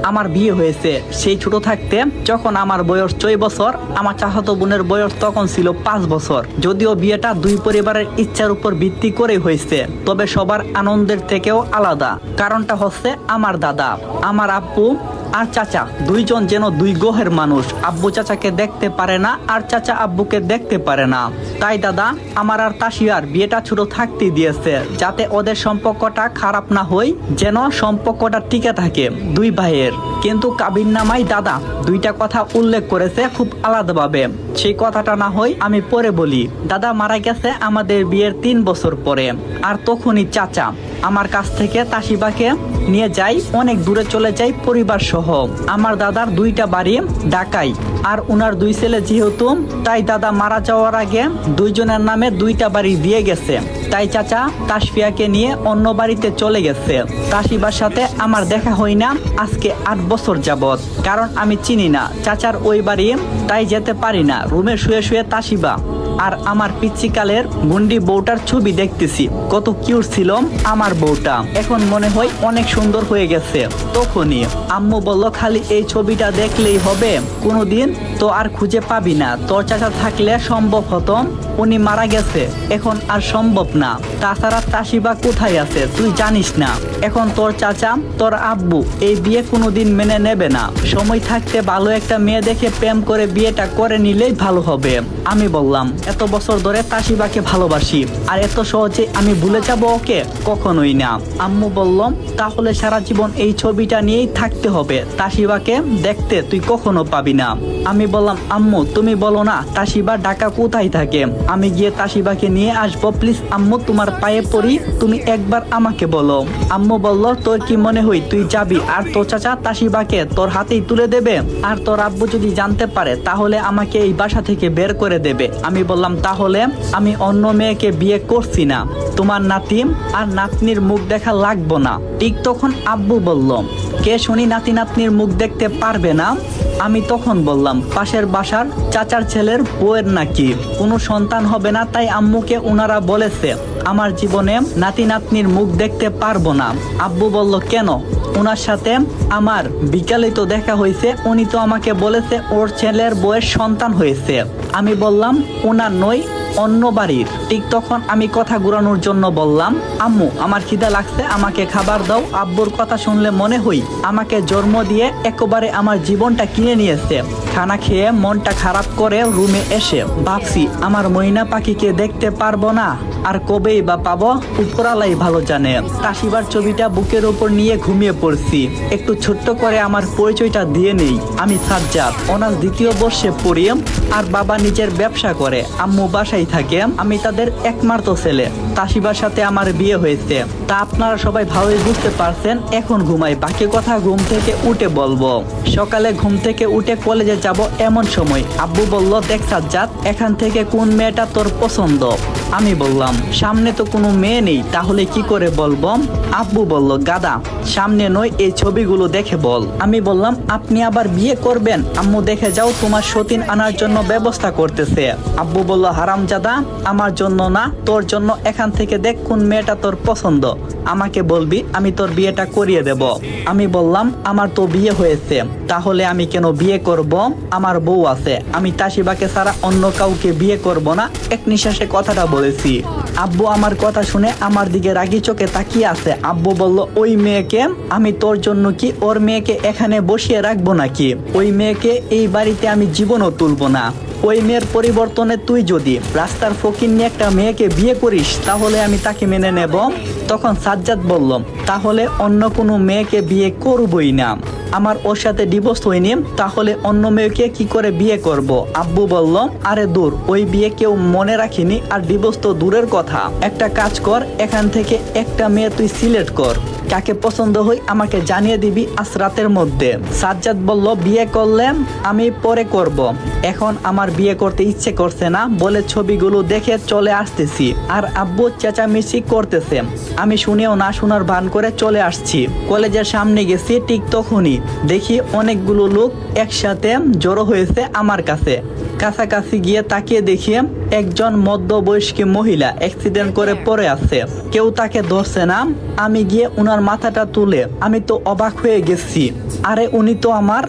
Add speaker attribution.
Speaker 1: আমার বিয়ে হয়েছে সেই ছোট থাকতে, যখন আমার বয়স 6 বছর, আমার চাচাতো বোনের বয়স তখন ছিল 5 বছর। যদিও বিয়েটা দুই পরিবারের ইচ্ছার উপর ভিত্তি করে হয়েছে, তবে সবার আনন্দের থেকেও আলাদা। কারণটা হচ্ছে আমার দাদা, আমার আব্বু আর চাচা দুইজন যেন দুই গ্রহের মানুষ। আব্বু চাচাকে দেখতে পারে না, আর চাচা আব্বুকে দেখতে পারে না। তাই দাদা আমার আর তাসিয়ার বিয়েটা ছোট থাকতে দিয়েছে, যাতে ওদের সম্পর্কটা খারাপ না হয়, যেন সম্পর্কটা টিকে থাকে দুই ভাইয়ের। কিন্তু কাবিননামায় দাদা দুইটা কথা উল্লেখ করেছে খুব আলাদাভাবে। সেই কথাটা না হয় আমি পরে বলি। দাদা মারা গেছে আমাদের বিয়ের 3 বছর পরে। আর তখনই চাচা আমার কাছ থেকে তাসিবাকে নিয়ে যাই, অনেক দূরে চলে যাই পরিবার সহ। আমার দাদার 2টা বাড়ি ঢাকায়, আর উনার 2 ছেলে যেহেতু, তাই দাদা মারা যাওয়ার আগে দুইজনের নামে 2টা বাড়ি দিয়ে গেছে। তাই চাচা তাসফিয়াকে নিয়ে অন্য বাড়িতে চলে গেছে। তাসিবার সাথে আমার দেখা হয় না আজকে 8 বছর যাবত, কারণ আমি চিনি না চাচার ওই বাড়ি, তাই যেতে পারি না। রুমে শুয়ে শুয়ে তাসিবা আর আমার পিচ্চিকালের গুন্ডি বউটার ছবি দেখতেছি। কত কিউট ছিল আমার বউটা, এখন মনে হয় অনেক সুন্দর হয়ে গেছে। তখনই আম্মু বলল, খালি এই ছবিটা দেখলেই হবে? কোনোদিন তো আর খুঁজে পাবি না। তোর চাচা থাকলে সম্ভব হতো, উনি মারা গেছে, এখন আর সম্ভব না। তাছাড়া তাসিবা কোথায় আছে তুই জানিস না। এখন তোর চাচা, তোর আব্বু এই বিয়ে কোনোদিন মেনে নেবে না। সময় থাকতে ভালো একটা মেয়ে দেখে প্রেম করে বিয়েটা করে নিলেই ভালো হবে। আমি বললাম, এত বছর ধরে তাসিবাকে ভালোবাসি, আর এত সহজে আমি ভুলে যাব ওকে? কখনোই না। আম্মু বলল, তাহলে সারা জীবন এই ছবিটা নিয়েই থাকতে হবে, তাসিবাকে দেখতে তুই কখনো পাবি না। আমি বললাম, আম্মু তুমি বলো না তাসিবা ঢাকা কোথায় থাকে, আমি গিয়ে তাসিবাকে নিয়ে আসবো। প্লিজ আম্মু তোমার পায়ে পড়ি, তুমি একবার আমাকে বলো। আম্মু বলল, তোর কি মনে হয় তুই যাবি আর তোর চাচা তাসিবাকে তোর হাতেই তুলে দেবে? আর তোর আব্বু যদি জানতে পারে তাহলে আমাকে এই বাসা থেকে বের করে দেবে। আমি বললাম, তাহলে আমি অন্য মেয়েকে বিয়ে করছি না, তোমার নাতি আর নাতনির মুখ দেখা লাগবো না। ঠিক তখন আব্বু বলল, কে শুনি নাতি নাতনির মুখ দেখতে পারবে না? আমি তখন বললাম, পাশের বাসার চাচার ছেলের বউয়ের নাকি কোনো সন্তান হবে না, তাই আম্মুকে ওনারা বলেছে আমার জীবনে নাতি নাতনির মুখ দেখতে পারবো না। আব্বু বলল, কেন? ওনার সাথে আমার বিকালে তো দেখা হয়েছে, উনি তো আমাকে বলেছে ওর ছেলের বউয়ের সন্তান হয়েছে। আমি বললাম, ওনার নয়, অন্য বাড়ির। ঠিক তখন আমি কথা ঘুরানোর জন্য বললাম, আম্মু আমার খিদা লাগছে, আমাকে খাবার দাও। আব্বুর কথা শুনলে মনে হয় আমাকে জন্ম দিয়ে একেবারে আমার জীবনটা কিনে নিয়েছে। খানা খেয়ে মনটা খারাপ করে রুমে এসে ভাবছি আমার ময়না পাখিকে দেখতে পারবো না, আর কবেই বা পাবো উপরালাই ভালো জানে। তাসিবার ছবিটা বুকের উপর নিয়ে ঘুমিয়ে পড়ছি। একটু ছোট্ট করে আমার পরিচয়টা দিয়ে নেই, আমি সাজ্জাদ, অনার্স 2য় বর্ষে পড়ি, আর বাবা নিজের ব্যবসা করে, আম্মু বাসায় থাকে। আমি তাদের একমাত্র ছেলে। তাসিবার সাথে আমার বিয়ে হয়েছে, তা আপনারা সবাই ভালোই বুঝতে পারছেন। এখন ঘুমাই, বাকি কথা ঘুম থেকে উঠে বলবো। সকালে ঘুম থেকে উঠে কলেজে যাব এমন সময় আব্বু বলল, দেখ সাজ্জাদ, এখান থেকে কোন মেয়েটা তোর পছন্দ? আমি বললাম, সামনে তো কোনো মেয়ে নেই, তাহলে কি করে বলবো? আব্বু বলল, গাদা, সামনে নয়, এই ছবিগুলো দেখে বল। আমি বললাম, আপনি আবার বিয়ে করবেন? আম্মু দেখে যাও, তোমার সতীন আনার জন্য ব্যবস্থা করতেছে। আব্বু বলল, হারামজাদা, আমার জন্য না তোর জন্য। এখান থেকে দেখ কোন মেয়েটা তোর পছন্দ, আমাকে বলবি, আমি তোর বিয়েটা করিয়ে দেব। আমি বললাম, আমার তো বিয়ে হয়েছে, তাহলে আমি কেন বিয়ে করব? আমার বউ আছে, আমি তাসিবাকে ছাড়া অন্য কাউকে বিয়ে করব না। এক নিঃশ্বাসে কথাটা বলেছি। আব্বু আমার কথা শুনে আমার দিকে রাগি চোখে তাকিয়ে আছে। আব্বু বলল, ওই মেয়েকে আমি তোর জন্য কি ওর মেয়েকে এখানে বসিয়ে রাখবো নাকি? ওই মেয়েকে এই বাড়িতে আমি জীবনও তুলবো না। ওই মেয়ের পরিবর্তনে তুই যদি রাস্তার ফকির নিয়ে একটা মেয়েকে বিয়ে করিস, তাহলে আমি তাকে মেনে নেব। তখন সাজ্জাদ বলল, তাহলে অন্য কোনো মেয়েকে বিয়ে করবই না। আমার ওর সাথে ডিভোর্স হয়নি, তাহলে অন্য মেয়েকে কি করে বিয়ে করব? আব্বু বলল, আরে দূর, ওই বিয়ে কেউ মনে রাখিনি, আর ডিভোর্স তো দূরের কথা। একটা কাজ কর, এখান থেকে একটা মেয়ে তুই সিলেক্ট কর, কাকে পছন্দ হয় আমাকে জানিয়ে দিবি আজ রাতের মধ্যে। সাজ্জাদ বলল, বিয়ে করলে আমি পরে করব, এখন আমার বিয়ে করতে ইচ্ছে করছে না বলে ছবিগুলো দেখে চলে আসতেছি। আর আব্বু চেঁচামেচি করতেছে, আমি শুনেও না শোনার ভান করে চলে আসছি। কলেজের সামনে গেছি, ঠিক তখনই দেখি অনেকগুলো লোক একসাথে জড়ো হয়েছে আমার কাছে। কাছাকাছি গিয়ে তাকিয়ে দেখি একজন মধ্যবয়স্ক মহিলা অ্যাক্সিডেন্ট করে পড়ে আছে, কেউ তাকে ধরছে না। আমি গিয়ে উনার মাথাটা তুলে আমি তো অবাক হয়ে গেছি, আরে উনি তো আমার